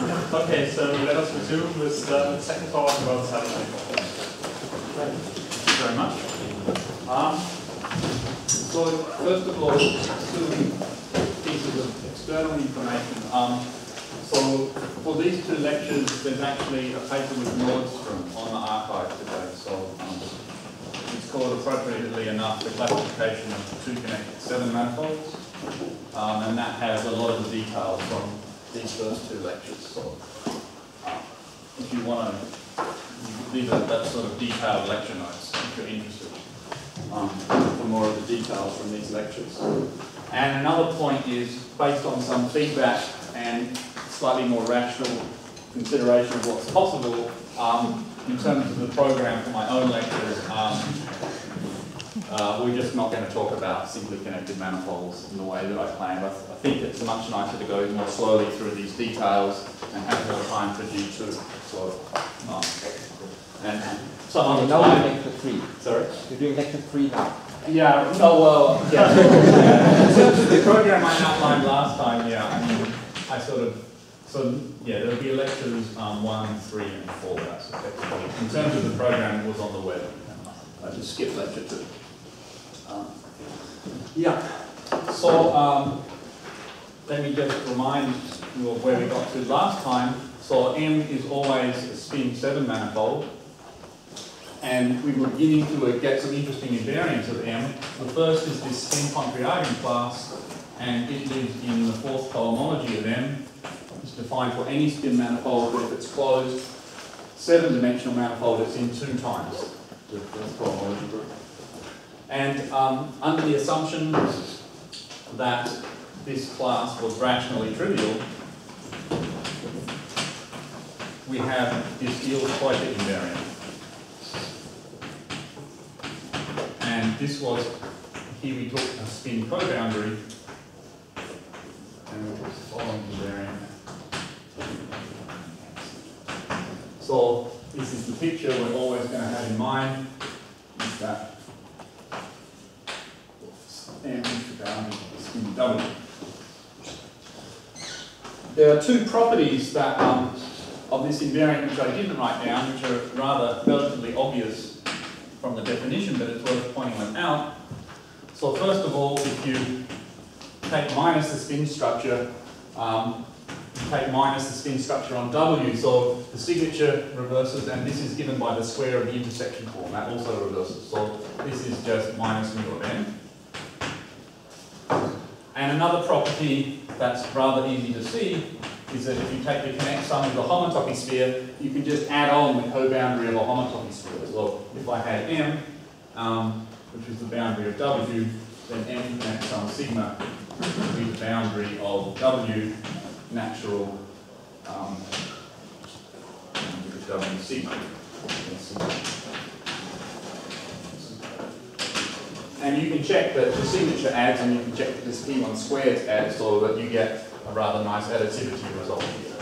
Okay, so let us resume with the second talk about satellite models. Thank you very much. So first of all, two pieces of external information. So for these two lectures, there's actually a paper with Nordstrom on the archive today. So it's called, appropriately enough, the classification of two connected 7 manifolds. And that has a lot of the details from these first two lectures. So if you want to, these are that sort of detailed lecture notes if you're interested for more of the details from these lectures. And another point is, based on some feedback and slightly more rational consideration of what's possible, in terms of the program for my own lectures, we're just not going to talk about simply connected manifolds in the way that I planned. I think it's much nicer to go more slowly through these details and have more time for G2. So, and some other now time. you're lecture 3. Sorry? You're doing lecture 3 now. Yeah, no, well, yeah. The program I outlined last time, yeah, I mean, I sort of, so yeah, there'll be lectures 1, 3, and 4, that's effectively. In terms of the program, it was on the web. I just skipped lecture 2. Yeah, so let me just remind you of where we got to last time. So M is always a spin 7 manifold, and we were beginning to get some interesting invariants of M. The first is this spin Pontryagin class, and it lives in the fourth cohomology of M. It's defined for any spin manifold, but if it's closed, 7-dimensional manifold, it's in 2 times the fourth cohomology group. And under the assumption that this class was rationally trivial, we have this Eales-Kuiper invariant. And this was, here we took a spin coboundary, and we took the following invariant. So this is the picture we're always going to have in mind, is that M is the boundary of the spin W. There are two properties that of this invariant which I didn't write down, which are rather relatively obvious from the definition, but it's worth pointing them out. So first of all, if you take minus the spin structure, take minus the spin structure on W, so the signature reverses, and this is given by the square of the intersection form. That also reverses. So this is just minus mu of M. And another property that's rather easy to see is that if you take the connect sum of the homotopy sphere, you can just add on the co-boundary of a homotopy sphere. So if I had M, which is the boundary of W, then M connect sum sigma would be the boundary of W natural W sigma. And you can check that the signature adds, and you can check that this P1 squared adds, so that you get a rather nice additivity result here.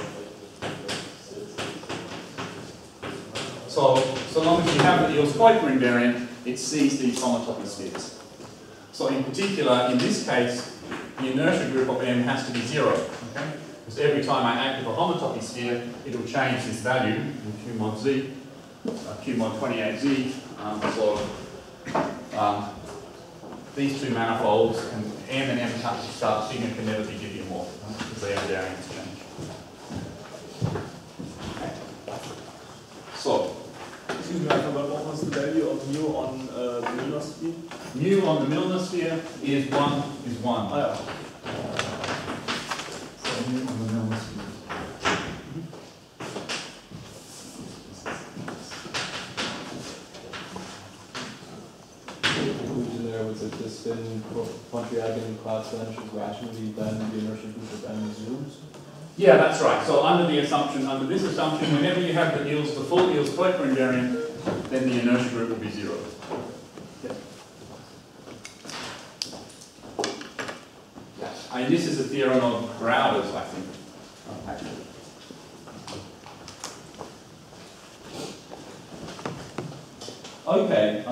So long as you have the Eales-Kuiper invariant, it sees these homotopy spheres. So in particular, in this case, the inertia group of M has to be 0. Okay? Because every time I act with a homotopy sphere, it will change this value in Q mod Z, Q mod 28Z. These two manifolds, and M and M touch start sigma can never be diffeomorphic, because they have variance change. Okay. So, excuse me, I forgot, what was the value of mu on the Milnor sphere? Mu on the Milnor sphere is 1. Oh, yeah. So mu on the Milnor sphere. Was it the spin Pontryagin class length is rationally then the inertia group of M is zooms? Yeah, that's right. So under this assumption, whenever you have the full Eales-Kuiper invariant, then the inertia group will be 0. Yeah. This is a theorem of Crowley's, I think. Actually. Okay.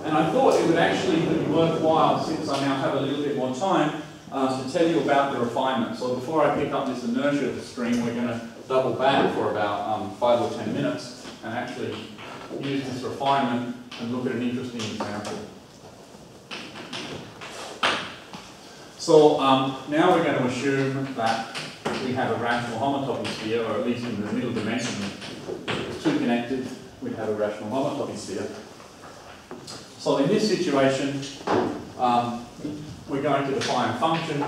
And I thought it would actually be worthwhile, since I now have a little bit more time, to tell you about the refinement. So before I pick up this inertia string, we're going to double back for about 5 or 10 minutes and actually use this refinement and look at an interesting example. So now we're going to assume that we have a rational homotopy sphere, or at least in the middle dimension, it's two connected, we have a rational homotopy sphere. So in this situation, we're going to define a function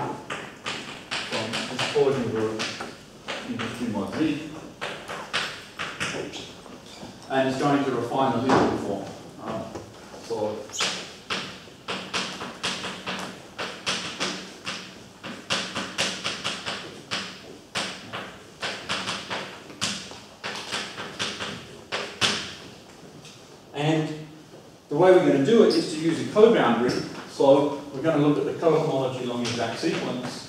from this Gaussian group into Q mod Z, and it's going to refine the linear form. So and the way we're going to do it is to use a co-boundary. So we're going to look at the cohomology along the exact sequence.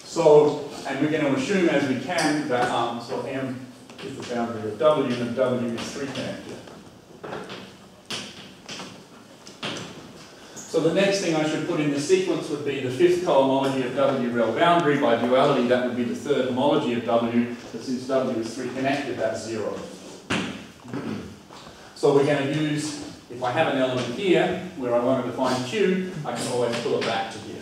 So, and we're going to assume as we can that so M is the boundary of W and W is 3 connected. So the next thing I should put in the sequence would be the 5th cohomology of W rel boundary. By duality, that would be the 3rd homology of W, but since W is 3 connected, that's 0. So we're going to use, if I have an element here where I want to define Q, I can always pull it back to here.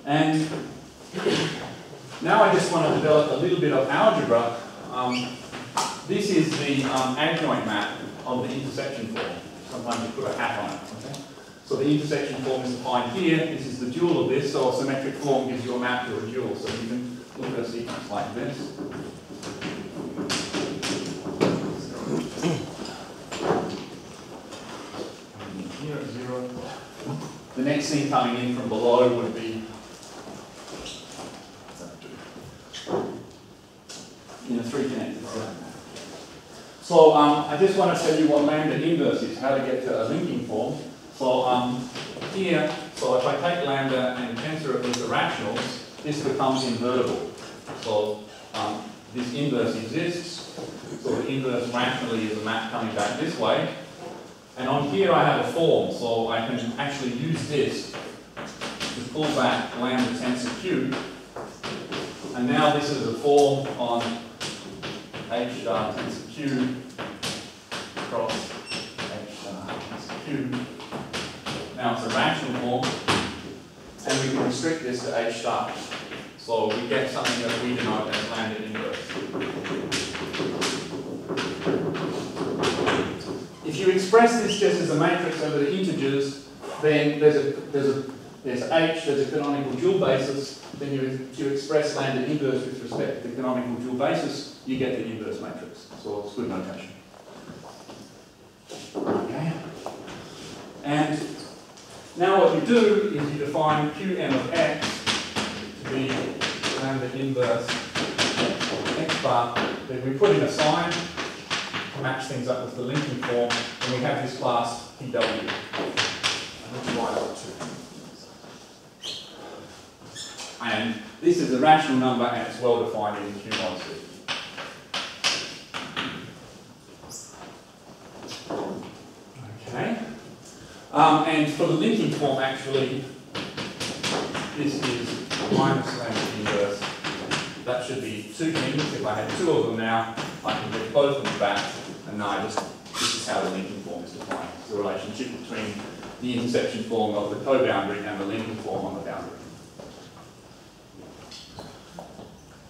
And now I just want to develop a little bit of algebra. This is the adjoint map of the intersection form. Sometimes you put a hat on it. Okay? So the intersection form is defined here. This is the dual of this. So a symmetric form gives you a map to a dual. So you can look at a sequence like this. Here at 0. The next thing coming in from below would be in a 3 connected set. So I just want to tell you what lambda inverse is, how to get to a linking form. So here, so if I take lambda and tensor it with the rationals, this becomes invertible. So this inverse exists. So the inverse rationally is a map coming back this way. And on here I have a form, so I can actually use this to pull back lambda tensor Q. And now this is a form on H star tensor Q cross H star tensor Q. Now it's a rational form, and we can restrict this to H star. So we get something that we denote as lambda inverse. If you express this just as a matrix over the integers, then there's H, there's a canonical dual basis. Then if you express lambda inverse with respect to the canonical dual basis, you get the inverse matrix. So it's good notation. Okay. And now what you do is you define Qm of x to be lambda inverse x bar. Then we put in a sign to match things up with the linking form, and we have this class PW. And this is a rational number, and it's well defined in Q mod Z. Okay. And for the linking form, actually, this is minus lambda inverse. That should be 2 things. If I had 2 of them now, I can get both of them back, and now this is how the linking form is defined. It's the relationship between the intersection form of the co-boundary and the linking form on the boundary.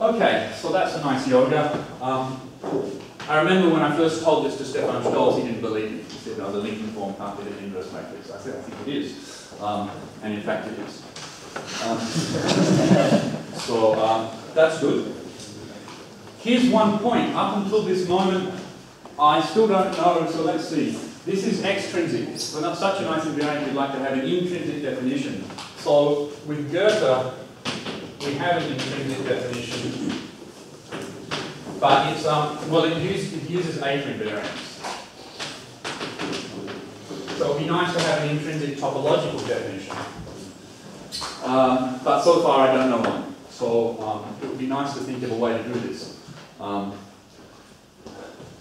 Okay, so that's a nice yoga. I remember when I first told this to Stefan Stolz, he didn't believe me. He said, no, the linking form can't be an inverse matrix. I said, I think it is. And in fact it is. That's good. Here's one point. Up until this moment, I still don't know, so let's see. This is extrinsic. We're not such a nice invariant, we'd like to have an intrinsic definition. So with Goethe, we have an intrinsic definition, but it's well, it uses A invariance. So it'd be nice to have an intrinsic topological definition. But so far I don't know one. So it would be nice to think of a way to do this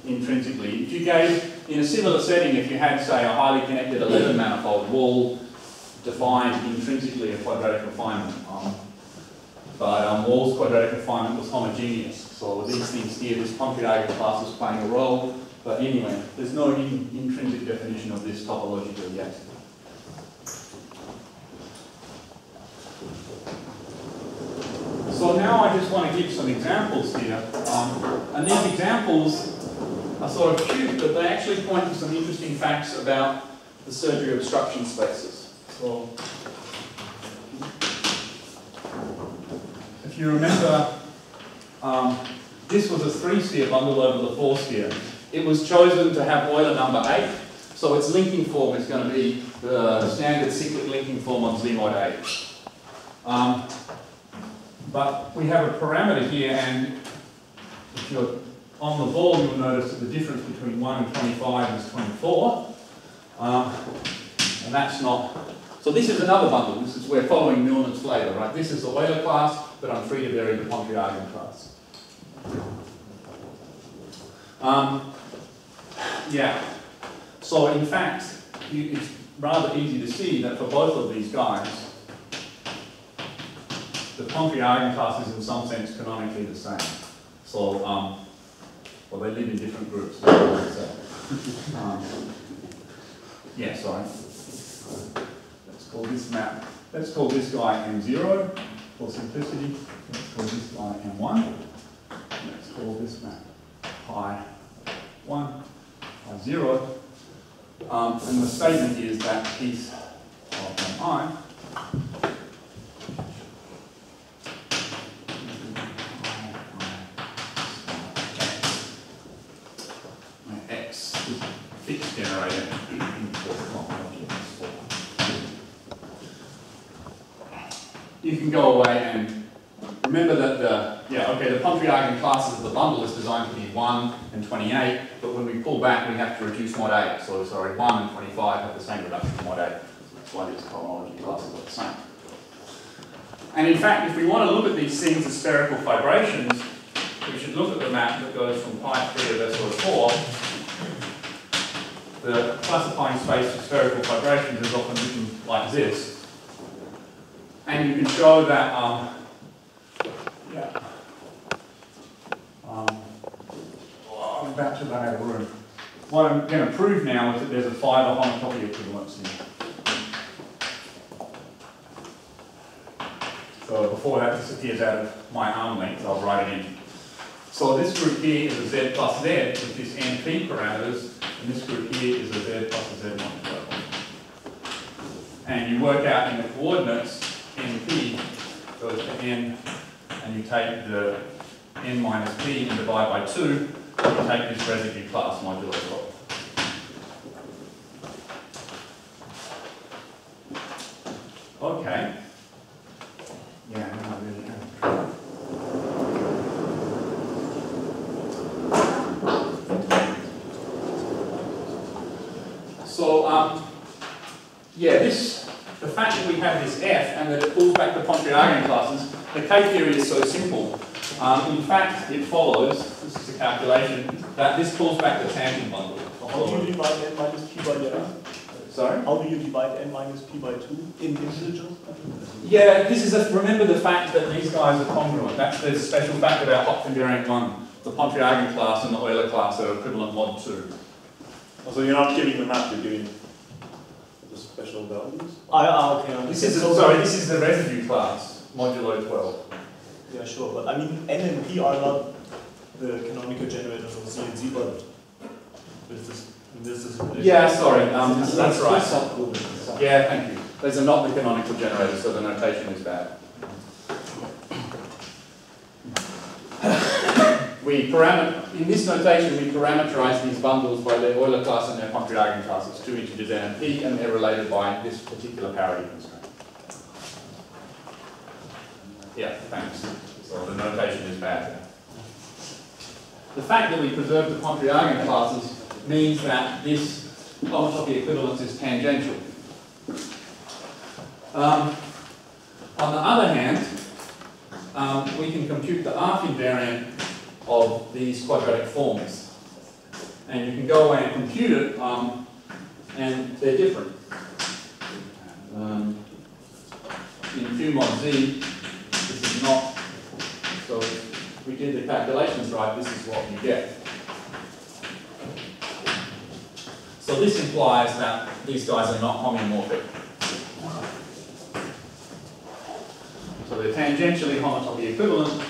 intrinsically. If you gave, in a similar setting, if you had, say, a highly connected 11 manifold wall defined intrinsically a quadratic refinement, but Wall's quadratic refinement was homogeneous. So these things here, this concrete eigenclass is playing a role. But anyway, there's no intrinsic definition of this topologically yet. So now I just want to give some examples here. And these examples are sort of cute, but they actually point to some interesting facts about the surgery obstruction spaces. So, if you remember, this was a 3-sphere bundle over the 4-sphere. It was chosen to have Euler number 8, so its linking form is going to be the standard cyclic linking form on Z mod 8. But we have a parameter here, and if you're on the ball, you'll notice that the difference between 1 and 25 is 24. And that's not... So this is another bundle. This is, we're following Milnon's flavor, right? This is the Euler class, but I'm free to vary the concrete eigenclass. Yeah. So in fact, it's rather easy to see that for both of these guys, the concrete eigenclass is in some sense canonically the same. So, well, they live in different groups. Yeah, sorry. Let's call this map. Let's call this guy M0 for simplicity. Let's call this guy M1. Let's call this map pi 1, pi 0. And the statement is that piece of Mi X is a fixed generator. You can go away and remember that the concrete eigenclasses of the bundle is designed to be 1 and 28, but when we pull back we have to reduce mod 8. So sorry, 1 and 25 have the same reduction to mod 8. That's why these cohomology classes are the same. And in fact, if we want to look at these things as spherical fibrations, we should look at the map that goes from pi 3 to SO4. The classifying space for spherical fibrations is often written like this. And you can show that, I'm about to run out of room. What I'm going to prove now is that there's a fiber homotopy equivalence here. So before that disappears out of my arm length, I'll write it in. So this group here is a Z plus Z with this NP parameters, and this group here is a Z plus a Z multiplier. And you work out in the coordinates, NP goes to N, and you take the N minus P and divide by 2, and you take this residue class modulo 12. Okay. Yeah, no, I really am. So, the fact that we have this F and that it pulls back the concrete eigenclasses, the K theory is so simple. In fact, it follows, this is a calculation, that this pulls back the tangent bundle. How do you divide n minus p by 2? Sorry? How do you divide n minus p by 2 in integers? Yeah, this is remember the fact that these guys are congruent. There's a special fact about Hopf invariant 1. The concrete eigenclass and the Euler class are equivalent mod 2. So you're not giving the map, you're giving the special values? Okay. This is the residue class, modulo 12. Yeah, sure, but I mean, n and p are not the canonical generators of C and Z, but this is yeah, sorry, that's right. Yeah, thank you. These are not the canonical generators, so the notation is bad. In this notation, we parameterize these bundles by their Euler class and their concrete eigenclasses, 2 integers n and p, and they're related by this particular parity constraint. Yeah, thanks. So the notation is bad. The fact that we preserve the concrete eigenclasses means that this homotopy equivalence is tangential. On On the other hand, we can compute the arc invariant of these quadratic forms. And you can go away and compute it, and they're different. In Q mod Z, this is not, so if we did the calculations right, this is what you get. So this implies that these guys are not homeomorphic. So they're tangentially homotopy equivalent.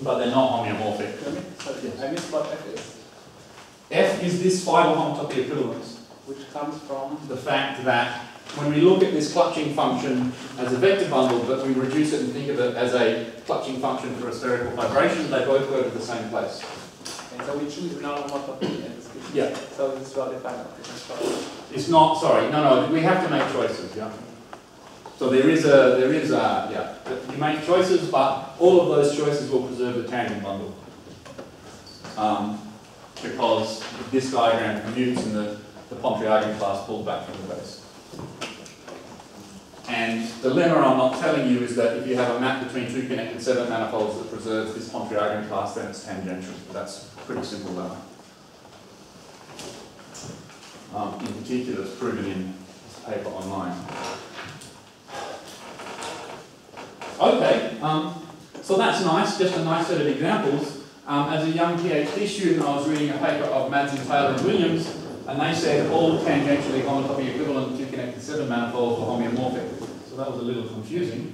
But they're not homeomorphic. I missed what F is. F is this fiber homotopy equivalence. Which comes from? The fact that when we look at this clutching function as a vector bundle, but we reduce it and think of it as a clutching function for a spherical vibration, they both go to the same place. And so we choose null homotopy in this case. Yeah. So it's well defined. It's not, sorry, no, we have to make choices, yeah. So there is yeah. You make choices, but all of those choices will preserve the tangent bundle. Because this diagram commutes and the Pontryagin class pulls back from the base. And the lemma I'm not telling you is that if you have a map between two connected seven manifolds that preserves this Pontryagin class, then it's tangential. That's a pretty simple lemma. In particular, it's proven in this paper online. Okay, so that's nice, just a nice set of examples. As a young PhD student, I was reading a paper of Madsen, Taylor and Williams, and they said all tangentially homotopy equivalent two connected seven manifolds were homeomorphic. So that was a little confusing.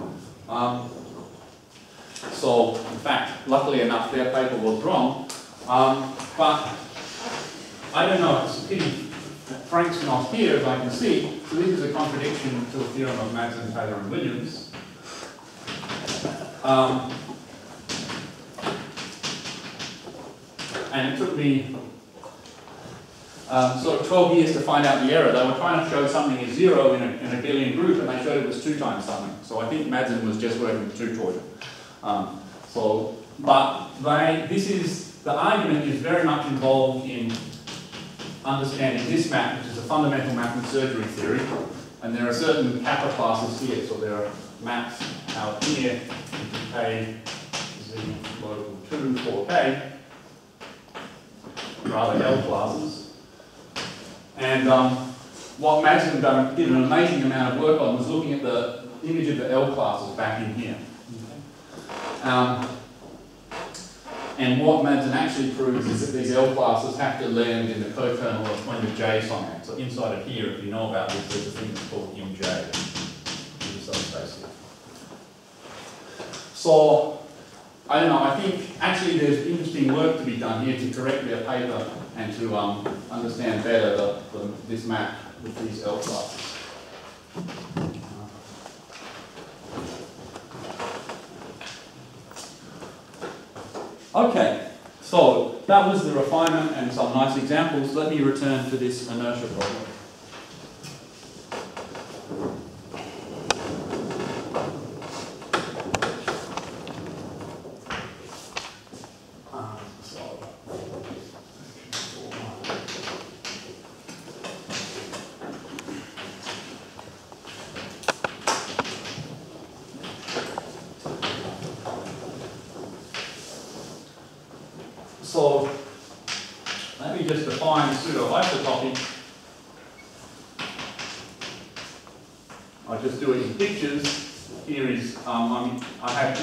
So, in fact, luckily enough, their paper was wrong. But I don't know, it's a pity that Frank's not here, as I can see. So this is a contradiction to a theorem of Madsen, Taylor and Williams. And it took me sort of 12 years to find out the error. They were trying to show something is zero in a Gillian group, and they showed it was 2 times something. So I think Madsen was just working with 2 choice. The argument is very much involved in understanding this map, which is a fundamental map in surgery theory. And there are certain kappa classes here, so there are maps out here, K, Z, local 2, 4K, rather L classes. And what Madsen did an amazing amount of work on was looking at the image of the L classes back in here. And what Madsen actually proves is that these L classes have to land in the cokernel of when the J sonnet. So inside of here, if you know about this, there's a thing that's called MJ. There's a subspace here. So, I don't know, I think actually there's interesting work to be done here to correct their paper and to understand better this map with these L classes. Okay, so that was the refinement and some nice examples. Let me return to this inertia problem. So let me just define pseudo-isotopy. I'll just do it in pictures. Here is, I'm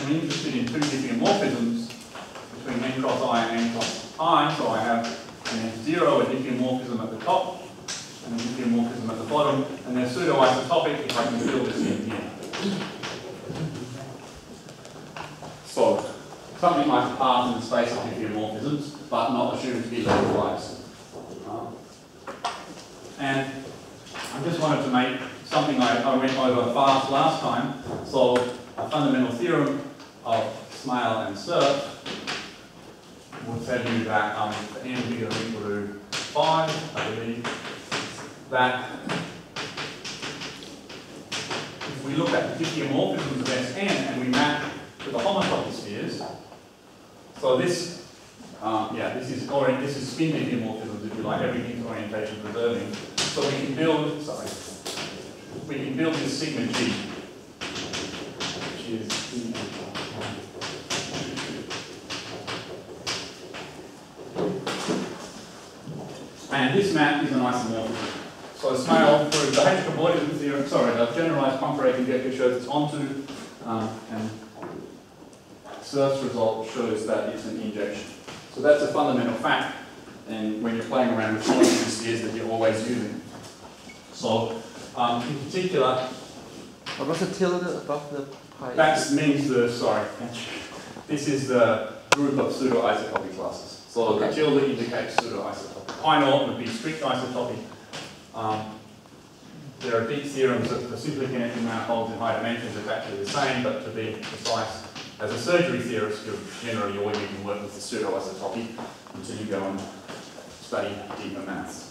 interested in 2 diffeomorphisms between n cross I and n cross I. So I have an F0, a diffeomorphism at the top, and a diffeomorphism at the bottom, and they're pseudo-isotopic if I can fill this in here. So something like a path in the space of diffeomorphisms, but not assumed to be level-wise. And I just wanted to make something I went over fast last time. So a fundamental theorem of Smale and Cerf will tell you that for n bigger than or equal to 5, I believe, that if we look at the diffeomorphisms of Sn and we map to the homotopy spheres, so this Yeah, this is spin diffeomorphisms, if you like, everything's orientation preserving. So we can build, this sigma G, which is and this map is an isomorphism. So Smale proved the H-cobordism theorem, the generalized Poincare conjecture shows it's onto, and Cerf's result shows that it's an injection. So that's a fundamental fact, and when you're playing around with quantum spheres that you're always using. So, in particular, what was the tilde above the pi? That means this is the group of pseudo-isotopy classes. So the tilde indicates pseudo-isotopy. Pi naught would be strict isotopy. There are deep theorems that for simply connecting manifolds in high dimensions it's actually the same, but to be precise, as a surgery theorist, you're generally always you can work with the pseudo-isotopy until you go and study deeper maths.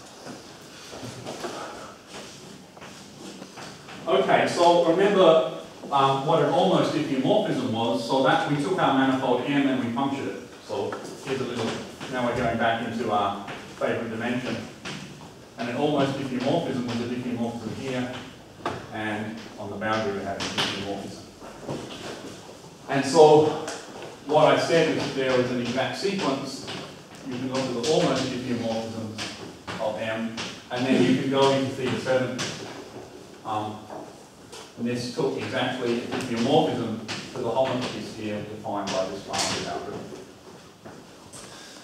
Okay, so remember what an almost diffeomorphism was. So that we took our manifold M and we punctured it. So here's a little, now we're going back into our favourite dimension. And an almost diffeomorphism was a diffeomorphism here, and on the boundary we have a diffeomorphism. And so what I said is that there is an exact sequence. You can look at the almost diffeomorphisms of M, and then you can go into theta 7. And this took exactly a diffeomorphism to the homotopy sphere defined by this boundary boundary.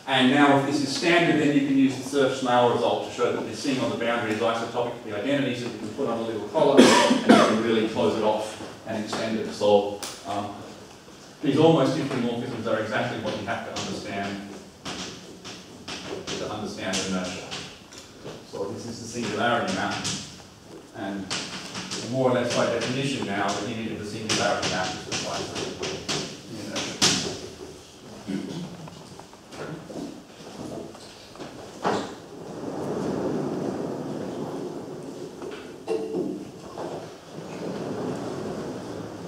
And now if this is standard, then you can use the Cerf-Smale result to show that this thing on the boundary is isotopic to the identities that you can put on a little column, and you can really close it off and extend it. So these almost diffeomorphisms are exactly what you have to understand inertia. So this is the singularity map, and more or less by definition now, the image of the singularity map is the size of the inertia.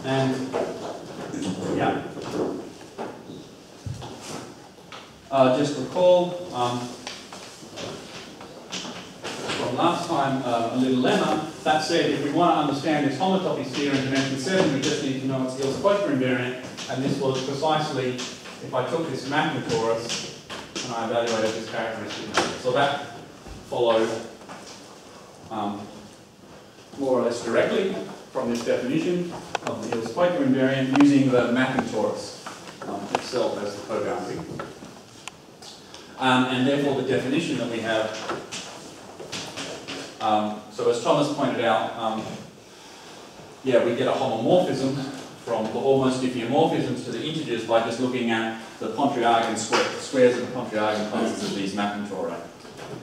And yeah, just recall from last time a little lemma that said if we want to understand this homotopy sphere in dimension 7, we just need to know its Ilse-Poincare invariant, and this was precisely if I took this mapping torus and I evaluated this characteristic. So that followed more or less directly from this definition of the Ilse-Poincare invariant using the mapping torus itself as the co-boundary. And therefore the definition that we have, so as Thomas pointed out, we get a homomorphism from the almost diffeomorphisms to the integers by just looking at the Pontryagin squares of the Pontryagin classes of these mapping tori,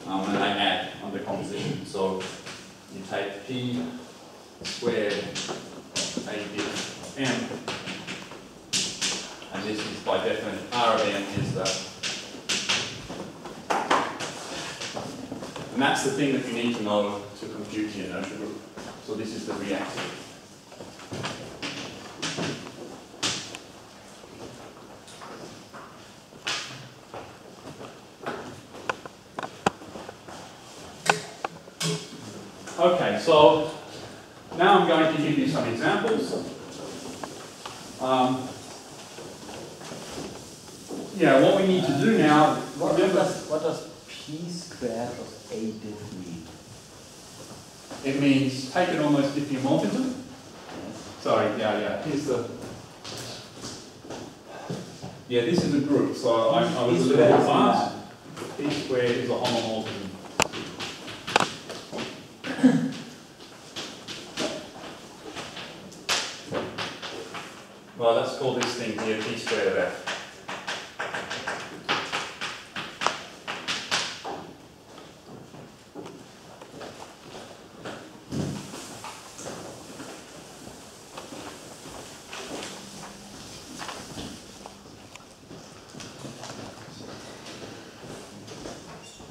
and they add under composition. So you take P squared A diff M, and this is by definition R of M is the, and that's the thing that you need to know to compute the inertia group. So this is the reactive. Okay, so now I'm going to give you some examples. What we need to do now. What does P squared of A diff mean? It means take an almost diffeomorphism. Sorry, here's the. Yeah, this is a group, so I was a little bit fast. P squared is a homomorphism. Well, let's call this thing here P squared of F.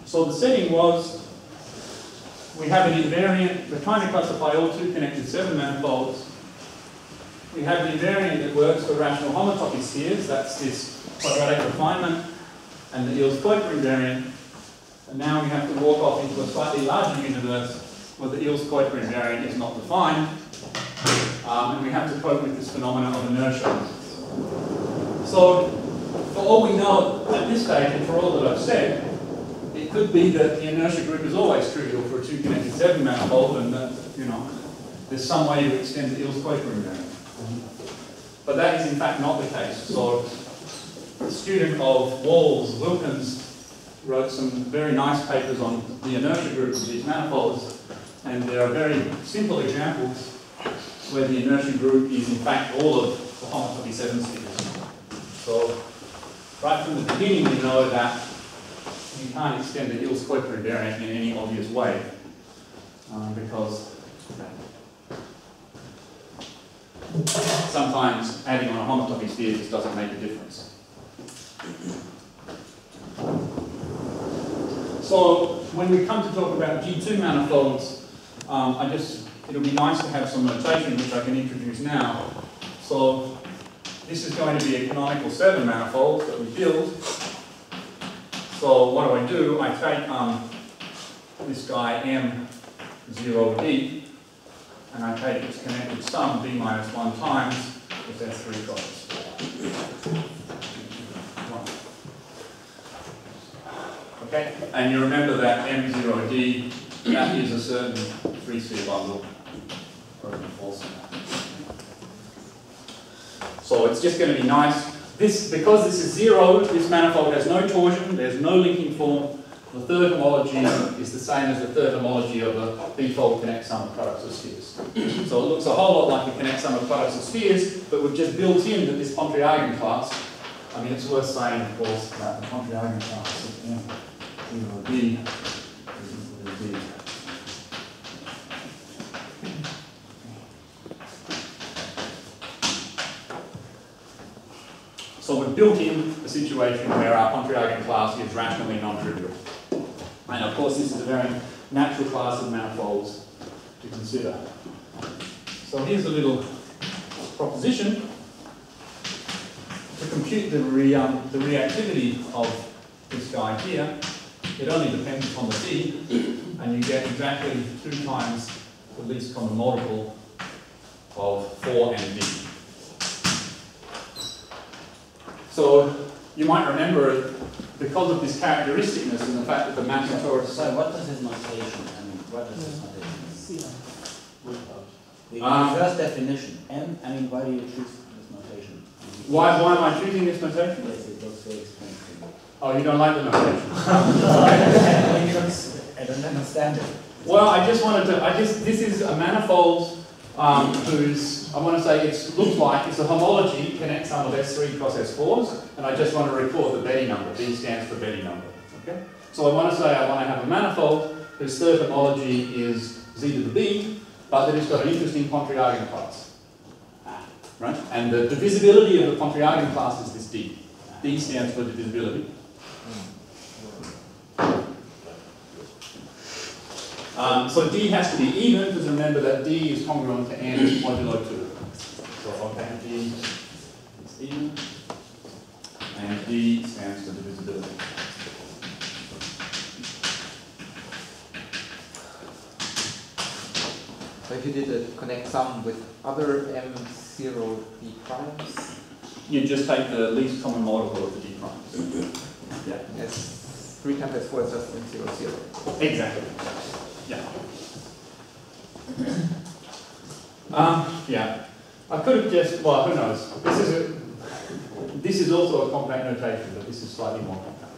So the setting was, we have an invariant, we're trying to classify all two connected 7 manifolds. We have an invariant that works for rational homotopy spheres, that's this quadratic refinement. and the Eels Kuiper invariant, and now we have to walk off into a slightly larger universe where the Eels Kuiper invariant is not defined, and we have to cope with this phenomenon of inertia. So, for all we know at this stage, and for all that I've said, it could be that the inertia group is always trivial for a two-connected 7 manifold, and that, you know, there's some way to extend the Eels Kuiper invariant. But that is in fact not the case. So, a student of Wall's, Wilkins, wrote some very nice papers on the inertia group of these manifolds, and there are very simple examples where the inertia group is in fact all of the homotopy 7 spheres. So, right from the beginning we know that you can't extend the Eels Kuiper invariant in any obvious way, because sometimes adding on a homotopy sphere just doesn't make a difference. So when we come to talk about G2 manifolds, it'll be nice to have some notation which I can introduce now. So this is going to be a canonical 7 manifold that we build. So what do? I take this guy M0D, and I take its connected sum B minus 1 times with S3 cross. Okay, and you remember that M0D, that is a certain 3-sphere bundle, or even false. So it's just going to be nice. Because this is 0, this manifold has no torsion, there's no linking form. The third homology is the same as the third homology of a B-fold connect sum of products of spheres. So it looks a whole lot like a connect sum of products of spheres, but we've just built in that this Pontryagin class, I mean, it's worth saying, of course, that the Pontryagin class is B is D. So we've built in a situation where our Pontryagin class is rationally non-trivial. And of course this is a very natural class of manifolds to consider. So here's a little proposition. To compute the reactivity of this guy here, it only depends upon the D, and you get exactly 2 times the least common multiple of 4 and D. So you might remember, because of this characteristicness and the fact that the mapping towards... So what does this notation? I mean, what does this notation mean? The first definition. Why do you choose this notation? Why am I choosing this notation? Yes, it looks very expensive. Oh, you don't like the notation? I don't understand it. Well, this is a manifold whose, I want to say looks like it's a homology connect sum of S3 cross S4s, and I just want to record the Betty number. B stands for Betty number. Okay? So I want to say I want to have a manifold whose third homology is Z to the B, but that it's got an interesting Pontryagin class. Right? And the divisibility of the Pontryagin class is this D. D stands for divisibility. So D has to be even, because remember that D is congruent to N modulo 2. So okay, D is even, and D stands for divisibility. So if you did a connect sum with other M0 D primes? You just take the least common multiple of the D primes. Yeah. Yes, 3 times S4 is just M0, 0. Exactly. Yeah. Yeah. I could have just, well, who knows? This is also a compact notation, but this is slightly more compact.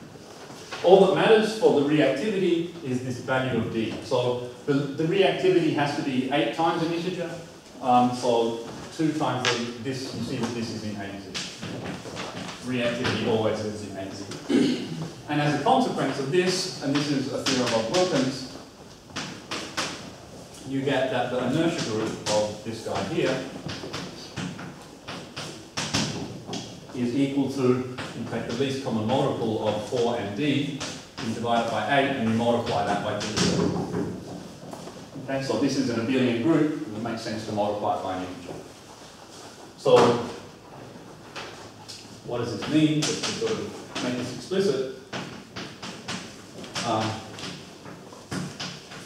All that matters for the reactivity is this value of D. So the reactivity has to be 8 times an integer. So 2 times this, you see that this is in AZ. Reactivity always is in AZ. And as a consequence of this, and this is a theorem of Wilkins, you get that the inertia group of this guy here is equal to, in fact, the least common multiple of 4 and D. You divide it by 8 and you multiply that by 2. Okay, so this is an abelian group, and it makes sense to multiply it by an integer. So, what does this mean? Just to sort of make this explicit,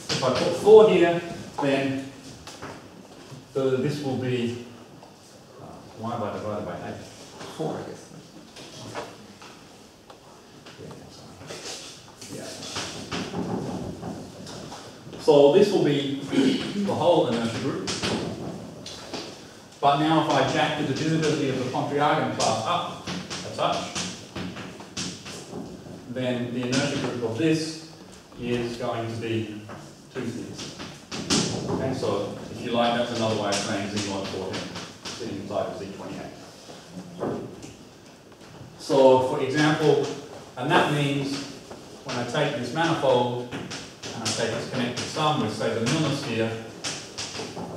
if I put 4 here, then this will be, why have I divided by 8? 4, I guess. Yeah. So this will be the whole inertia group. But now if I jack the divisibility of the Pontryagin class up a touch, then the inertia group of this is going to be 2 Z's. Okay, so if you like, that's another way of saying Z1 14 sitting inside of Z28. So for example, and that means when I take this manifold and I take its connected sum with, say, the Milnor sphere,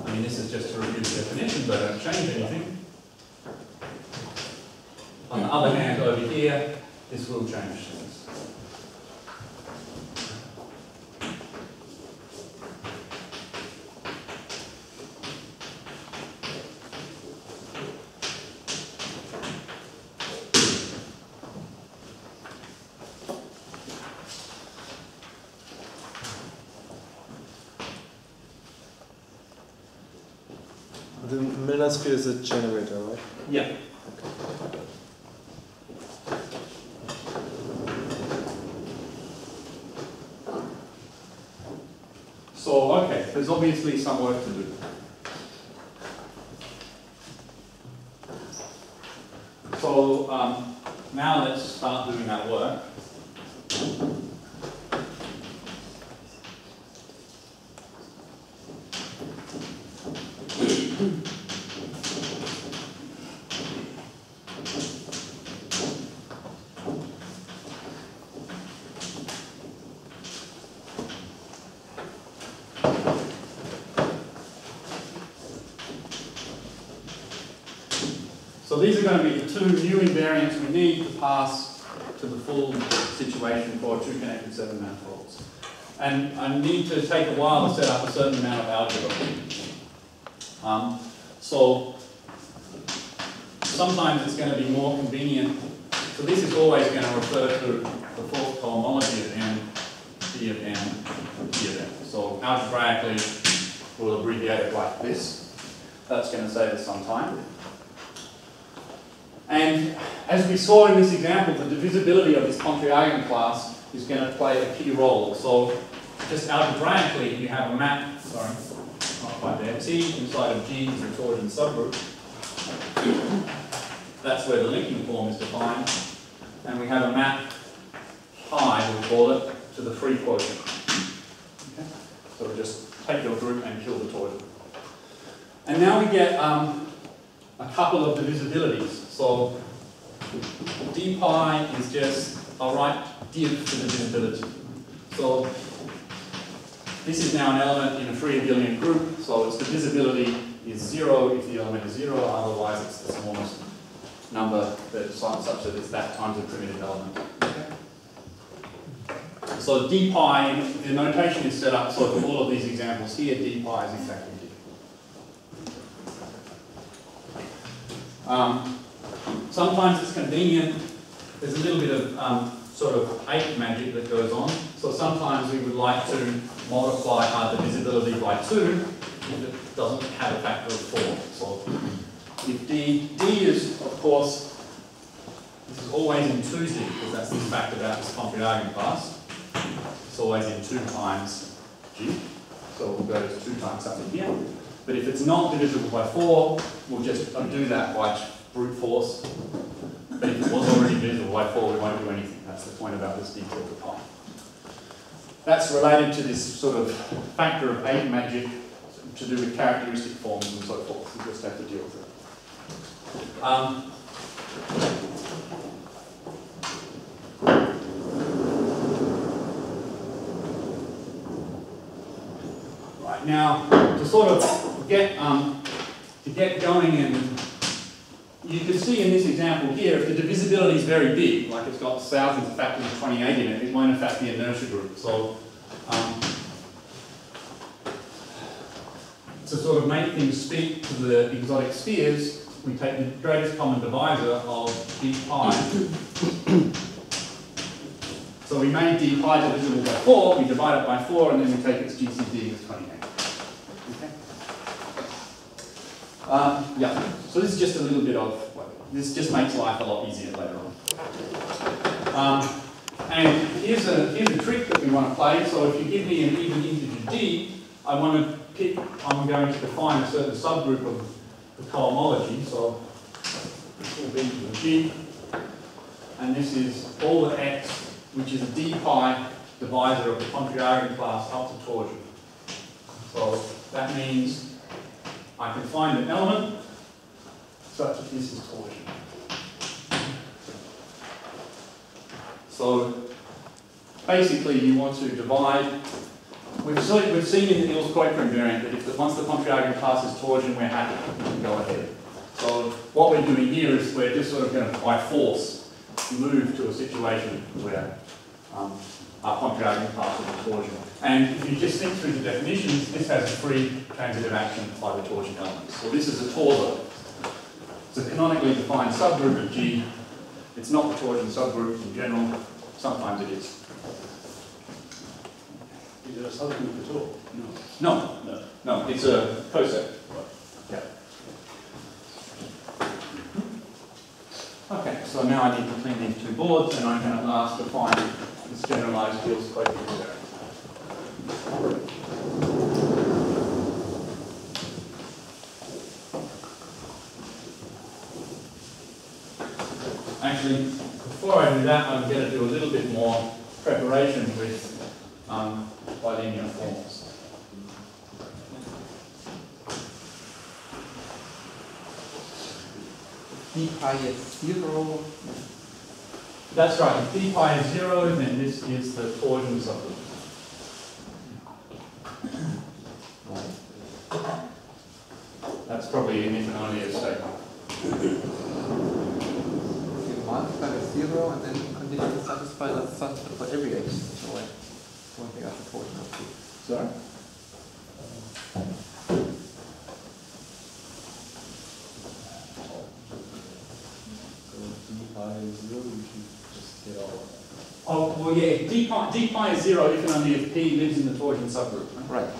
I mean, this is just to review the definition, but I don't change anything. On the other hand, over here, this will change things. The Milnor sphere is a generator, right? Yeah. So, okay, there's obviously some work to do. So, now let's start doing that work. So these are going to be the 2 new invariants we need to pass to the full situation for 2 connected 7 manifolds. And I need to take a while to set up a certain amount of algebra. So sometimes it's going to be more convenient. So this is always going to refer to the 4th cohomology of n, d of n, d of n. So algebraically, we'll abbreviate it like this. That's going to save us some time. And as we saw in this example, the divisibility of this Pontryagin class is going to play a key role. So just algebraically, you have a map, sorry, not quite there, T inside of G is the torsion subgroup. That's where the linking form is defined. And we have a map pi, we'll call it, to the free quotient. Okay? So we just take your group and kill the torsion. And now we get a couple of divisibilities. So d pi is just a right div to the divisibility. So this is now an element in a free abelian group, so its divisibility is 0 if the element is 0, otherwise it's the smallest number that's such that it's that times a primitive element. Okay. So d pi, the notation is set up so for all of these examples here, d pi is exactly d. Sometimes it's convenient, there's a little bit of sort of 8 magic that goes on. So sometimes we would like to multiply our divisibility by 2 if it doesn't have a factor of 4. So if d is, of course, this is always in 2z because that's the fact about this Pontryagin class. It's always in 2 times g. So we'll go to 2 times something here. But if it's not divisible by 4, we'll just undo that by brute force. But if it was already divisible by 4, we won't do anything. That's the point about this d tilde pi. That's related to this sort of factor of 8 magic to do with characteristic forms and so forth. You just have to deal with it. Right, now, to sort of get going, and you can see in this example here, if the divisibility is very big, like it's got thousands of factors of 28 in it, it won't affect the inertia group. So to sort of make things speak to the exotic spheres, we take the greatest common divisor of d pi So we made d pi divisible by 4, we divide it by 4, and then we take its GCD as 28. Okay? Yeah, so this is just a little bit of, this just makes life a lot easier later on. And here's a trick that we want to play. So if you give me an even integer d, I want to pick, I'm going to define a certain subgroup of the cohomology. So this will be the g, and this is all the x, which is a d pi divisor of the Pontryagin class up to torsion. So that means I can find an element such that this is torsion. So basically you want to divide, we've seen in the Ilse-Coitre invariant that once the Pontryagin class is torsion, we're happy, we can go ahead. So what we're doing here is we're just sort of going to, by force, move to a situation where our Pontryagin class is torsion. And if you just think through the definitions, this has a free transitive action by the torsion elements. So this is a torso. It's a canonically defined subgroup of G. It's not the torsion subgroup in general. Sometimes it is. Is it a subgroup at all? No. No, it's a coset. Yeah. Okay, so now I need to clean these two boards, and I'm going to ask to find this generalized Ilse-Coitre invariant. Actually, before I do that, I'm going to do a little bit more preparation with bilinear forms. D pi is 0. That's right. If d pi is 0, then this is the torsion subgroup. That's probably an if and only if statement. Multiply by 0 and then condition is satisfied as such for every x. So I don't think that's a torsion of 2. Sorry? So d pi is 0, we should just get all of that. Oh, well, yeah. D pi is 0 if and only if p lives in the torsion subgroup. Right? Right.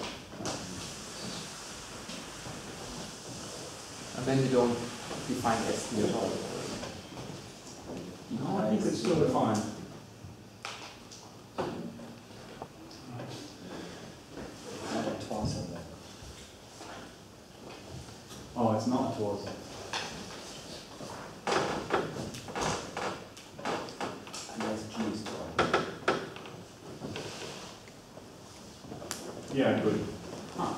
And then you don't define S at all. No, I think it's still defined. Not a toss on that. Oh, it's not a torsion. Yes, G is Yeah, good. Huh.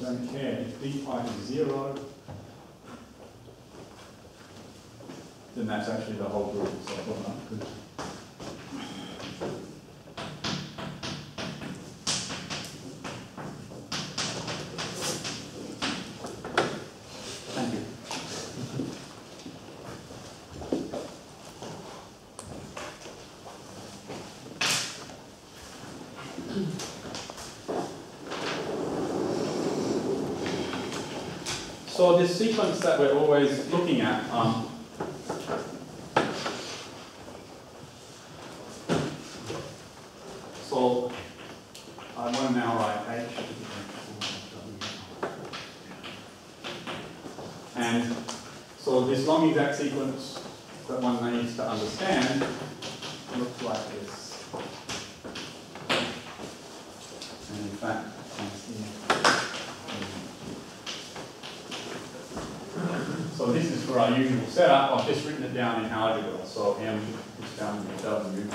Don't care. If d pi is 0, then that's actually the whole group. So well, no, good. Thank you. So this sequence that we're always looking at, so I want to now write H, and so this long exact sequence that one needs to understand looks like this. And in fact, so this is for our usual setup. I've just written it down in algebra. So M is down to W,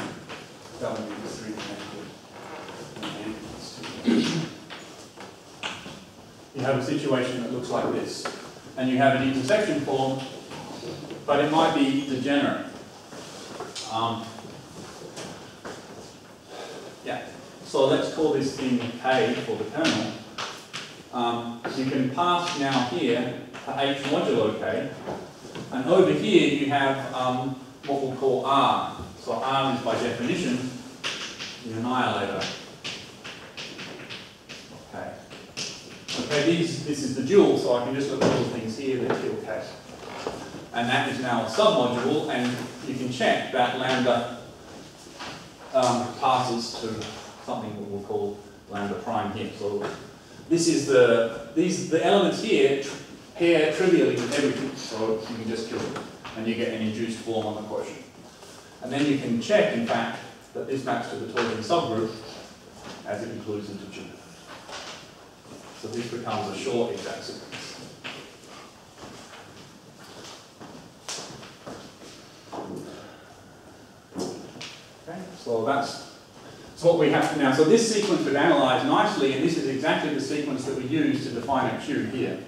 W is 3 connected, and N is 2. You have a situation that looks like this. And you have an intersection form, but it might be degenerate. Yeah. So let's call this thing K for the kernel. You can pass now here to H modulo K, and over here you have what we'll call R. So So R is by definition the annihilator. Okay. Okay, this is the dual, so I can just look at all the things here, they're still K. And that is now a submodule, and you can check that lambda passes to something that we'll call lambda prime here. So this is the elements here pair trivially with everything, so you can just kill them, and you get an induced form on the quotient. And then you can check, in fact, that this maps to the Torsion subgroup as it includes into G. So this becomes a short exact sequence. Okay, so that's what we have now. So this sequence we've analysed nicely, and this is exactly the sequence that we use to define a Q here.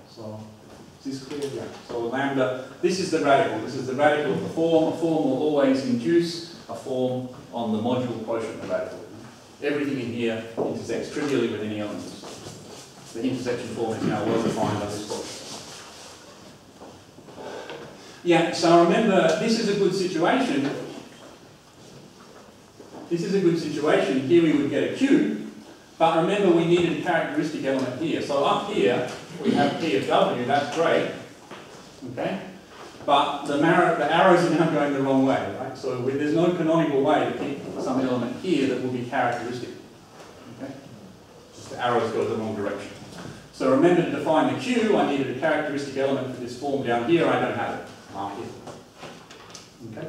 So is this clear? Yeah. So lambda, this is the radical. This is the radical of the form. A form will always induce a form on the module quotient of the radical. Everything in here intersects trivially with any elements. The intersection form is now well defined by this quotient. Yeah, so remember, this is a good situation. This is a good situation. Here we would get a Q, but remember we needed a characteristic element here. So up here, we have P of W, that's great. Okay? But the arrows are now going the wrong way, right? So there's no canonical way to pick some element here that will be characteristic. Okay? Just the arrows go the wrong direction. So remember to define the Q, I needed a characteristic element for this form down here, I don't have it. Mark it. Okay?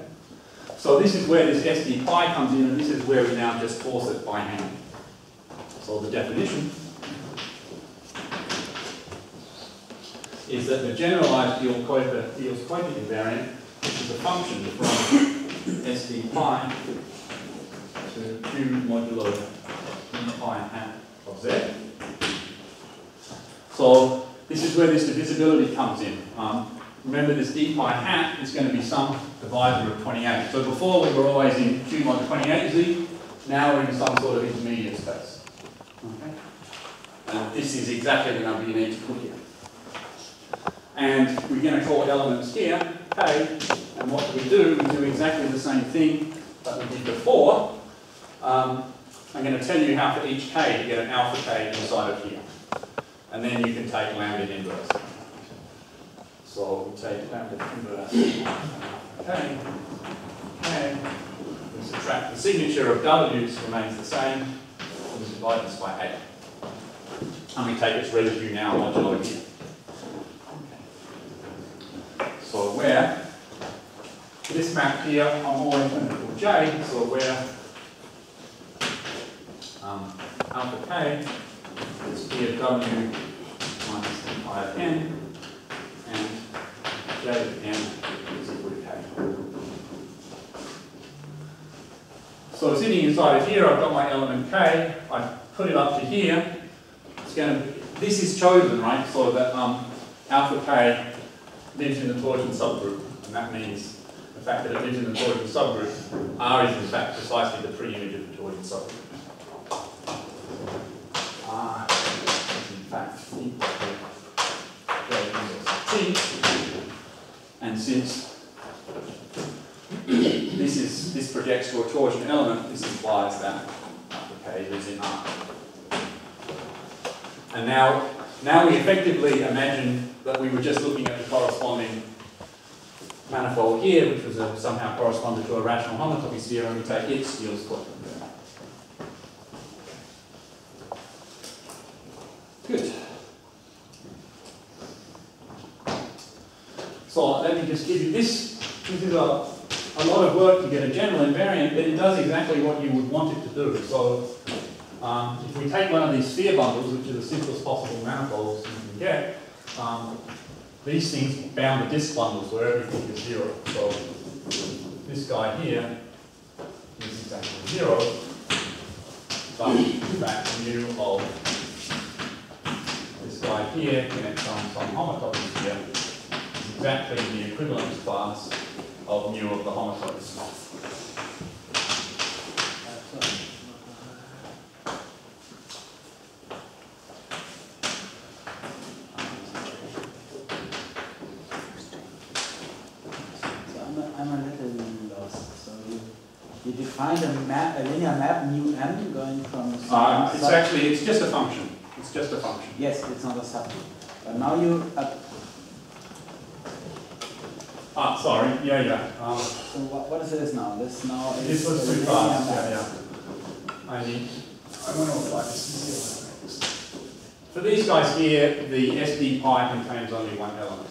So this is where this SD pi comes in, and this is where we now just force it by hand. So the definition is that the generalized field quotient invariant is a function from SD pi to Q modulo d pi hat of Z. So this is where this divisibility comes in. Remember, this d pi hat is going to be some divisor of 28. So before we were always in Q mod 28z, now we're in some sort of intermediate space. Okay? And this is exactly the number you need to put here. And we're going to call elements here K, and what do? We do exactly the same thing that we did before. I'm going to tell you how for each K to get an alpha K inside of here. And then you can take lambda inverse. So we take lambda inverse K, we subtract the signature of W's remains the same, we divide this by 8. And we take its residue now modulo here. So where this map here, I'm always going to put J, so where alpha K is P of W minus pi of N, and J of N is equal to K. So sitting inside of here, I've got my element K, I put it up to here, it's going to, this is chosen, right, so that alpha K lives in the torsion subgroup, and that means the fact that it lives in the torsion subgroup, R is in fact precisely the pre-image of the torsion subgroup. R is in fact equal to J inverse T, and since this projects to a torsion element, this implies that alpha K lives in R. And now we effectively imagine that we were just looking at the corresponding manifold here, which was somehow corresponded to a rational homotopy sphere, and we take its Steele's quotient. Good. So let me just give you this. This is a lot of work to get a general invariant, but it does exactly what you would want it to do. So if we take one of these sphere bundles, which are the simplest possible manifolds you can get, these things bound to disk bundles where everything is 0. So this guy here is exactly 0, but in fact mu of this guy here connects on some homotopy here is exactly the equivalence class of mu of the homotopy. I'm a little find a map, a linear map mu m going from It's just a function. It's just a function. Yes, it's not a subgroup. But now you Sorry. Yeah. so what is this now? This now is This was a too linear fast. map. Yeah. I want to apply this. For these guys here, the SD pi contains only one element.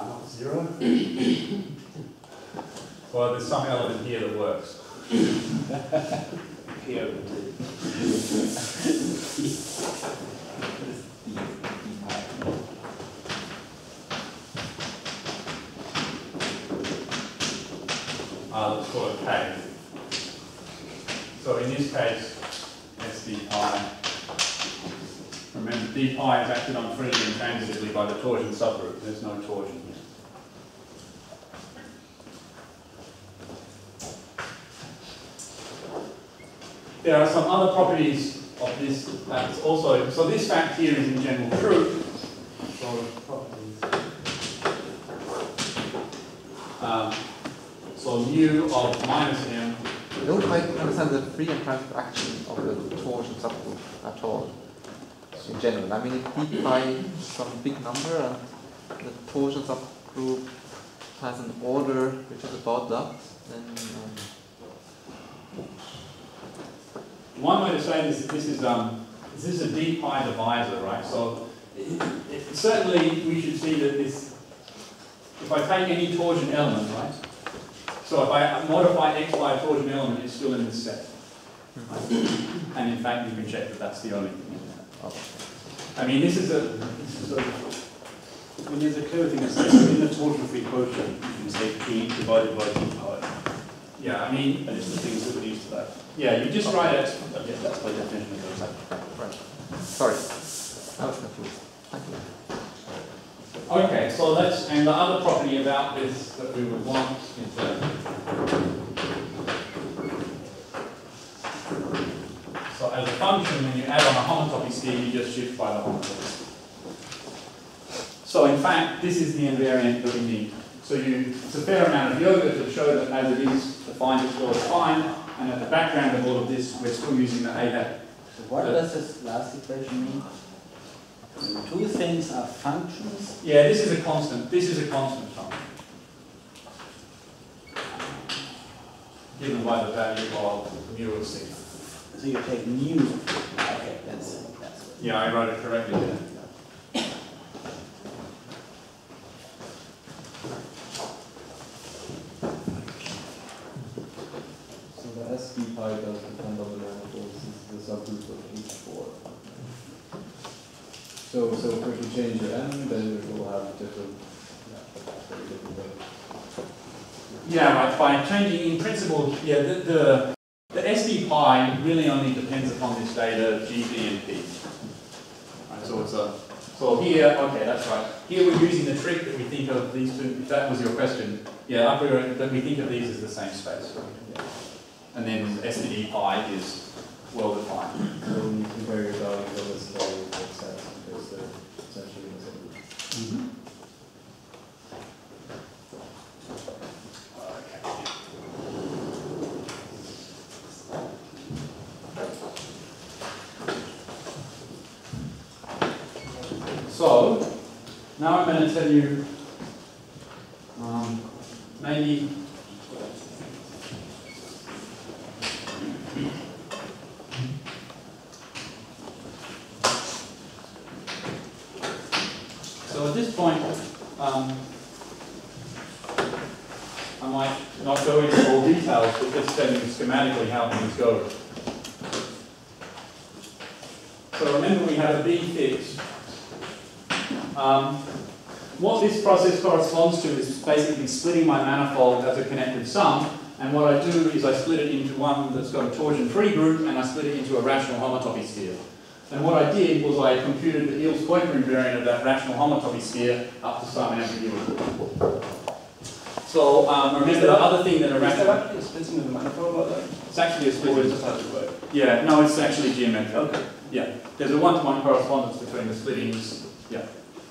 Not zero. Well, there's some element here that works. Here. Let's call it K. So in this case, SD pi. Remember, d pi is acted on freely and transitively by the torsion subgroup. There's no torsion here. There are some other properties of this that's also, so this fact here is in general true. So properties. So mu of minus m. I don't quite understand the free and transitive action of the torsion subgroup at all. In general, I mean, if d pi is some big number and the torsion subgroup has an order which is about that, then one way to say this is a d pi divisor, right? So certainly we should see that this, if I take any torsion element, right? So if I modify x by a torsion element, it's still in this set. Right? And in fact, you can check that that's the only thing. I mean, this is a When there's a clear thing that says in the torsion free quotient, you can say p divided by d pi. yeah, I mean, And it's the things that would lead to that. yeah, you just write it. Yeah, that's by definition of those. right. Sorry, I was confused. Thank you. Okay, so that's, and the other property about this that we would want is that so as a function, when you add on a homotopy scheme, you just shift by the homotopy scheme. So in fact, this is the invariant that we need. So it's a fair amount of yoga to show that as it is defined, it's well defined, and at the background of all of this, we're still using the A hat. So what does this last equation mean? Two things are functions. Yeah, this is a constant. This is a constant function. Given by the value of mu of sigma. So you take mu. Okay, that's it. Yeah, I wrote it correctly there. So the SD pi does depend on the manifolds. This is the subgroup of H4. So if you change your n, then it will have different, very different things. Yeah, right. By changing, in principle, yeah, the SD pi really only depends upon this data G, B, and P. Right, so it's so here, okay, that's right. Here we're using the trick that we think of these two. If that was your question, yeah, up here that we think of these as the same space. Right? Yeah. And then STD pi is well defined. So when you compare your values of this value with the sets, because they're essentially the same group. Mm-hmm. So, now I'm going to tell you maybe so at this point I might not go into all details, but just tell you schematically how things go. So remember we have a B fixed. What this process corresponds to is basically splitting my manifold as a connected sum, and what I do is I split it into one that's got a torsion-free group, and I split it into a rational homotopy sphere. And what I did was I computed the Eales-Poynter invariant of that rational homotopy sphere up to some ambiguity. So remember the other thing that a rational... Is there actually a splitting of the manifold like that? It's actually a split. Or is it just how it work? Yeah, no, it's actually geometric. Okay. Yeah, there's a one-to-one correspondence between the splittings. Yeah.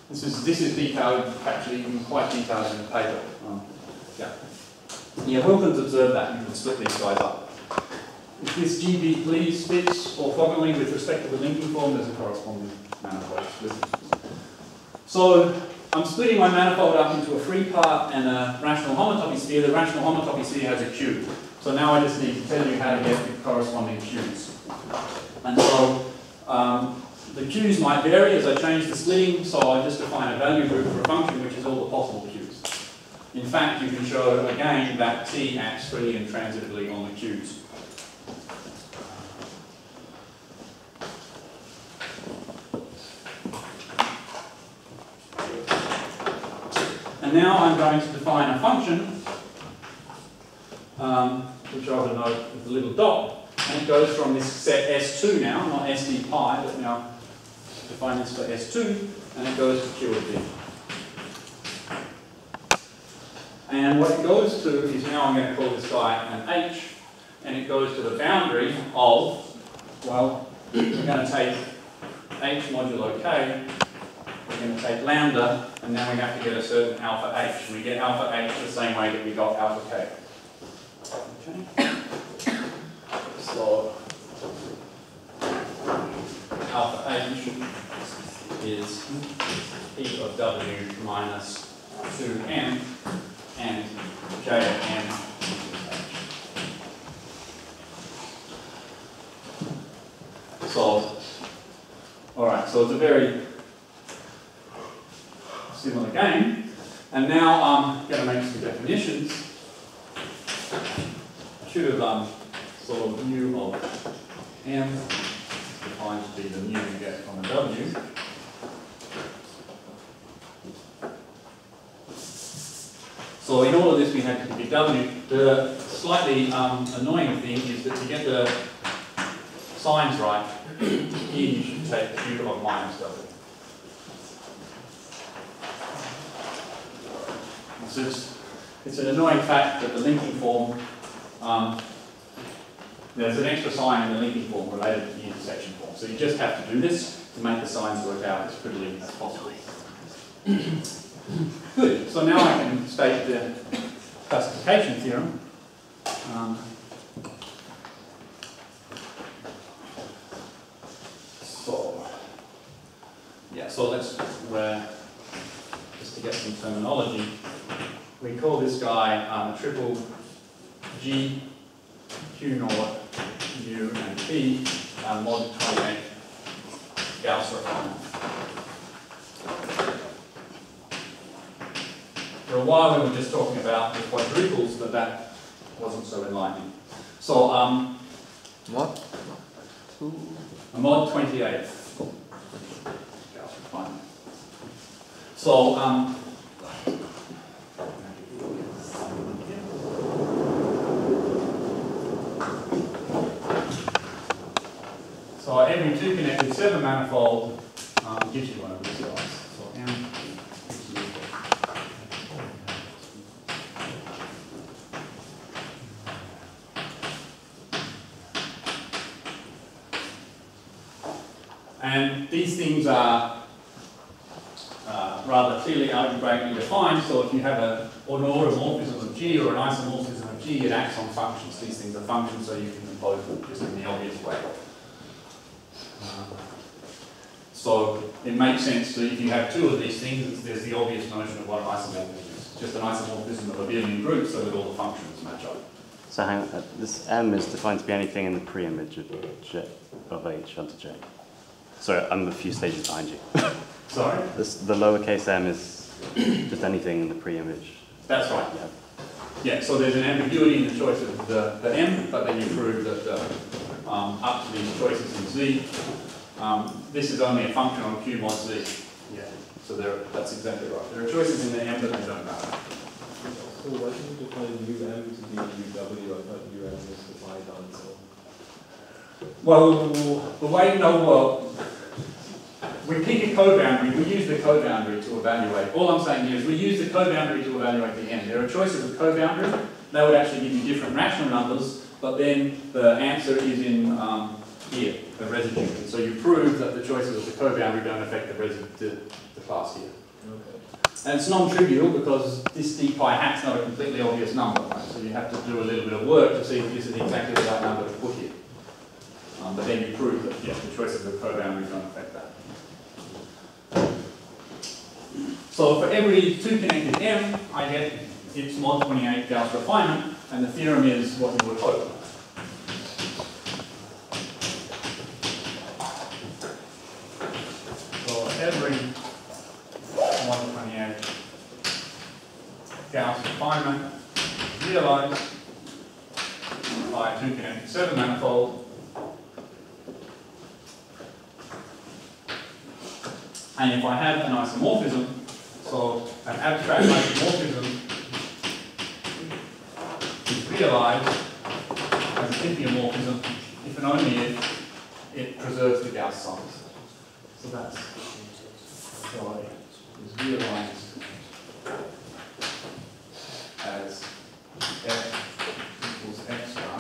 This is detailed, actually even quite detailed in the paper. Yeah. You're welcome to observe that. You can split these guys up. If this GB please fits orthogonally with respect to the linking form, there's a corresponding manifold split. So I'm splitting my manifold up into a free part and a rational homotopy sphere. The rational homotopy sphere has a Q. So now I just need to tell you how to get the corresponding Q's. And so the Q's might vary as I change the splitting, so I just define a value group for a function which is all the possible Q's. In fact, you can show again that T acts freely and transitively on the Q's. And now I'm going to define a function, which I will denote with a little dot, and it goes from this set S2 now, not SD pi, but now define this for S2, and it goes to Q of D. And what it goes to is now I'm going to call this guy an H, and it goes to the boundary of, well, we're going to take H modulo K, we're going to take lambda, and then we have to get a certain alpha H. We get alpha H the same way that we got alpha K. Okay. So alpha H is E of W minus 2M and J of M H. So, alright, so it's a very similar game. And now I'm going to make some definitions. I should have sort of mu of M defined to be the mu you get from a W. So in all of this we had to be W. The slightly annoying thing is that to get the signs right, here you should take Q of minus W. It's an annoying fact that the linking form, there's an extra sign in the linking form related to the intersection form. So you just have to do this to make the signs work out as prettily as possible. Good. So now I can state the classification theorem. So let's, just to get some terminology, we call this guy triple G, Q naught, U, and P mod 28 Gauss refinement. For a while we were just talking about the quadruples, but that wasn't so enlightening. So What? a mod 28 Gauss refinement. So so every 2 connected 7 manifold gives you one of these guys. So M is equal. And these things are rather clearly algebraically defined, so if you have an automorphism of G or an isomorphism of G, it acts on functions. These things are functions, so you can compose them just in the obvious way. So it makes sense that if you have 2 of these things, there's the obvious notion of what an isomorphism is. Just an isomorphism of abelian group so that all the functions match up. So hang on, this M is defined to be anything in the pre-image of H onto J. Sorry, I'm a few stages behind you. Sorry? The lowercase m is just anything in the pre-image. That's right. Yeah. Yeah, so there's an ambiguity in the choice of the M, but then you prove that up to these choices in Z, this is only a function on Q mod Z. Yeah, so that's exactly right. There are choices in the M, but they don't matter. So why didn't you define UM to be UW? I thought UM was defined on its own. Well, the way, we pick a co-boundary, we use the co-boundary to evaluate. All I'm saying here is we use the co-boundary to evaluate the M. There are choices of co-boundary. They would actually give you different rational numbers, but then the answer is in here, the residue. And so you prove that the choices of the co-boundary don't affect the class here. Okay. And it's non-trivial because this d pi hat's not a completely obvious number, right? So you have to do a little bit of work to see if this is exactly the right number to put here. But then you prove that, yeah, the choices of co-boundaries don't affect that. So for every 2 connected M, I get its mod 28 Gauss refinement, and the theorem is what you would hope. So every mod 28 Gauss refinement is realized by a 2 connected 7 manifold. And if I have an isomorphism, so an abstract isomorphism is realized as a diffeomorphism if and only if it preserves the Gauss size. So that's so is realized as f equals x star.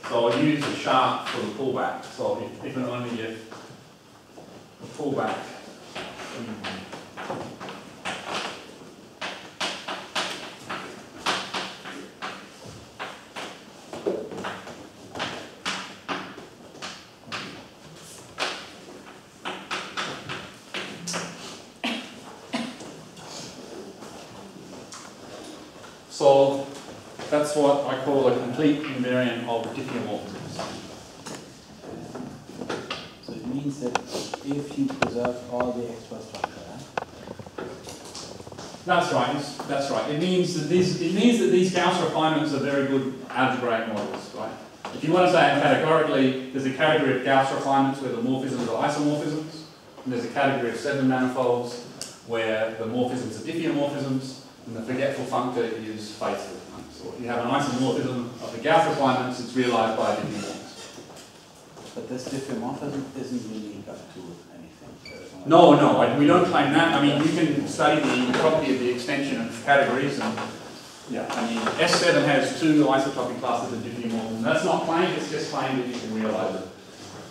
So I'll use a sharp for the pullback. So if and only if the pullback so that's what I call a complete invariant of diffeomorphisms. So it means that if you preserve all the extra structure, That's right. That's right. It means that these Gauss refinements are very good algebraic models, right? If you want to say categorically, there's a category of Gauss refinements where the morphisms are isomorphisms, and there's a category of 7 manifolds where the morphisms are diffeomorphisms, and the forgetful functor is faithful. So if you have an isomorphism of the Gauss refinements, it's realized by a diffeomorphism. but this diffeomorphism isn't unique up to anything. No, we don't claim that. I mean, you can study the property of the extension of categories, and yeah, I mean, S7 has 2 isotopic classes of diffeomorphism. That's not claimed, it's just claimed that you can realize it.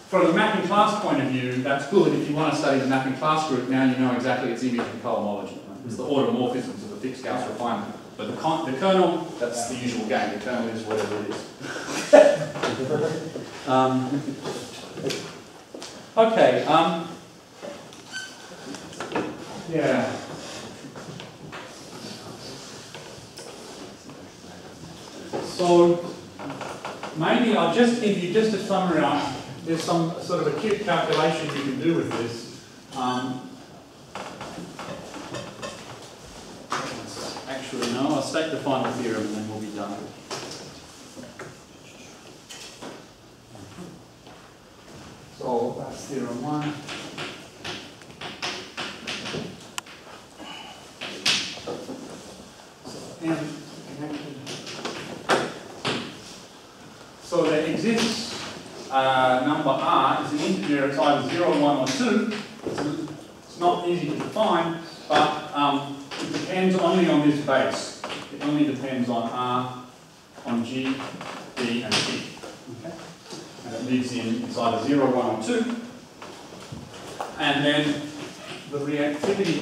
From the mapping class point of view, that's good. If you want to study the mapping class group, now you know exactly its image and cohomology. Right? It's the automorphisms of a fixed Gauss refinement. But the kernel, that's the usual game. The kernel is whatever it is. Okay. Yeah. So maybe I'll just give you just a summary. There's some sort of a cute calculation you can do with this. Actually, no, I'll state the final theorem and then we'll be done. So that's theorem 1. So there exists number r is an integer, it's either 0, 1 or 2. It's not easy to define, but it depends only on this base. It only depends on r, on g, b and t. Okay? And it lives in, it's either 0, 1 or 2. And then the reactivity,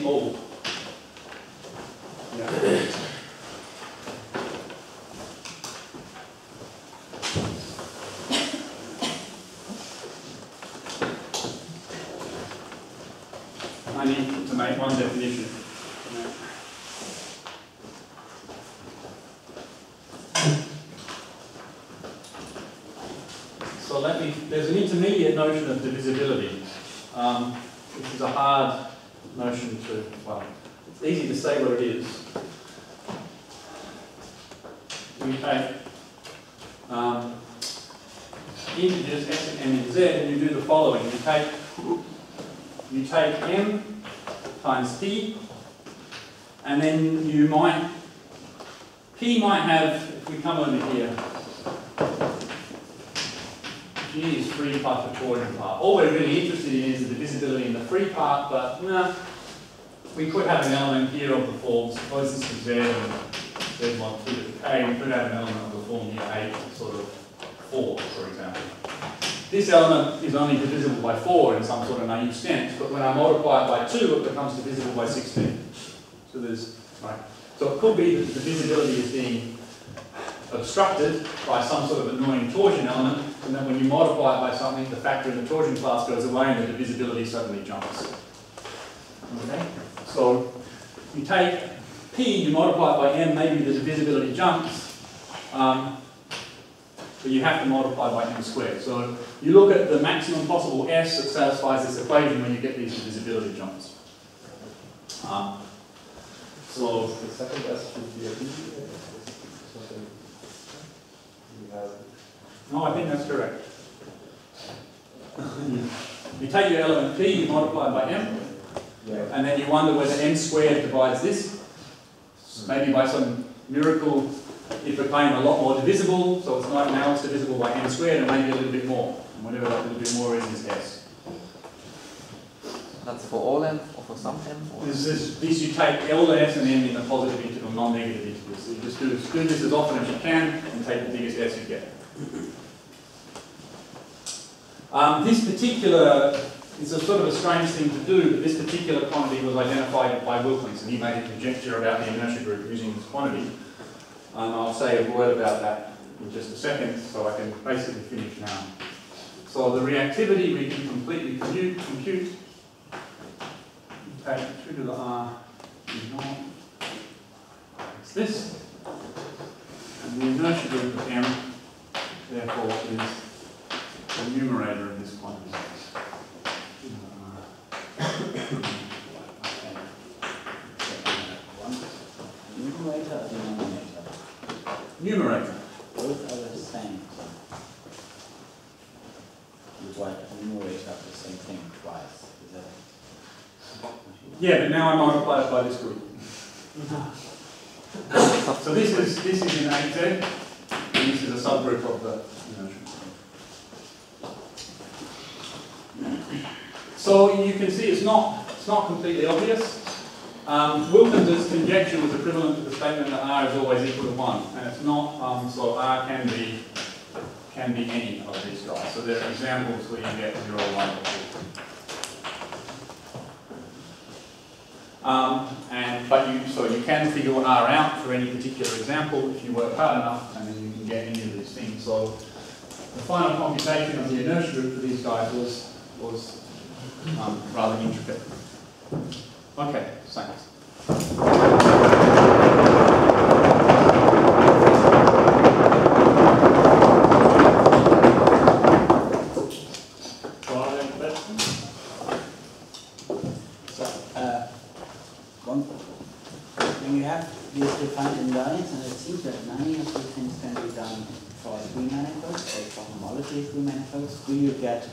I need to make one definition. So there's an intermediate notion of divisibility, which is a hard notion to, well, it's easy to say what it is. We take integers x and m and z, and you do the following. You take m times t, and then p might have, if we come over here, G is free plus the torsion part. All we're really interested in is the divisibility in the free part, but we could have an element here of the form, suppose this is Z, and there's mod 2 to the k, we could have an element of the form here 8, sort of 4, for example. This element is only divisible by 4 in some sort of naive sense, but when I multiply it by 2, it becomes divisible by 16. So there's, right. So it could be that the divisibility is being obstructed by some sort of annoying torsion element, and then when you multiply it by something, the factor in the torsion class goes away and the divisibility suddenly jumps. Okay? So you take P, you multiply it by M, maybe the divisibility jumps, but you have to multiply by M squared. So you look at the maximum possible S that satisfies this equation when you get these divisibility jumps. So the second S should be a B. No, I think that's correct. You take your element P, you multiply it by M, and then you wonder whether M squared divides this. Maybe by some miracle it became a lot more divisible, so it's not, now it's divisible by M squared and maybe a little bit more. And whatever that little bit more is S. That's for all M or for some M? Or? This you take LS and M in the positive interval, non-negative interval. So you just do this as often as you can and take the biggest S you get. This particular, it's a sort of a strange thing to do, but this particular quantity was identified by Wilkins, and he made a conjecture about the inertia group using this quantity. I'll say a word about that in just a second, so I can basically finish now. So the reactivity we can completely compute. Take 2 to the R naught. It's this. And the inertia group of M, therefore, is the numerator of this quantity. Numerator or denominator? Numerator. Both are the same. You write the numerator of the same thing twice. Is that? Yeah, but now I multiply it by this group. So this is in 8Z, and this is a subgroup of the inertia. So you can see it's not completely obvious. Wilkins' conjecture was equivalent to the statement that R is always equal to 1, and it's not. So R can be any of these guys. So there are examples where you get 0, 1, or 2. So you can figure R out for any particular example if you work hard enough, and then you can get any of these things. So the final computation of the inertia group for these guys was rather intricate. Okay, thanks. When you have these defined in lines, and it seems that many of these things can be done for 3 manifolds, or for homology 3 manifolds, do you get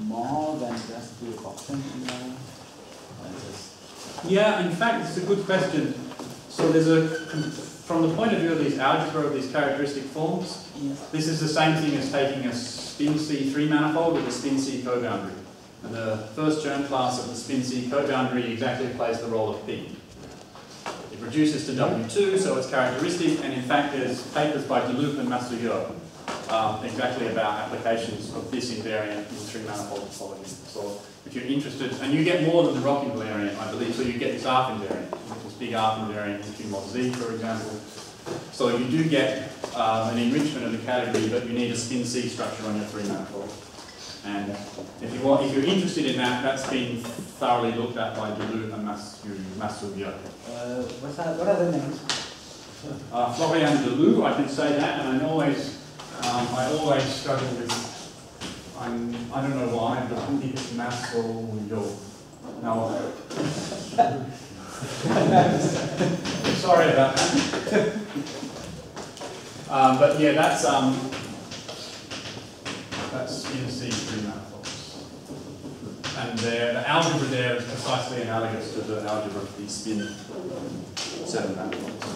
more than just the option in line? Yeah, in fact, it's a good question. So from the point of view of these algebra of these characteristic forms, yes, this is the same thing as taking a spin C 3 manifold with a spin C coboundary. And the first germ class of the spin C coboundary exactly plays the role of P. It reduces to W2, so it's characteristic, and in fact there's papers by Deloup and Massuyo exactly about applications of this invariant in 3 manifold topology. So if you're interested, and you get more than the rock invariant, I believe, so you get this ARF invariant, this big ARF invariant in Q mod Z, for example. So you do get an enrichment of the category, but you need a spin C structure on your 3 manifold. And if you're interested in that, that's been thoroughly looked at by Deloup and Massuyo. What are the names? Florian Deloup, I can say that, and I always struggle with. I don't know why, but I think it's Massuyo. No. Sorry about that. But yeah, that's spin C 3 manifolds. And the algebra there is precisely analogous to the algebra of the spin 7 manifolds.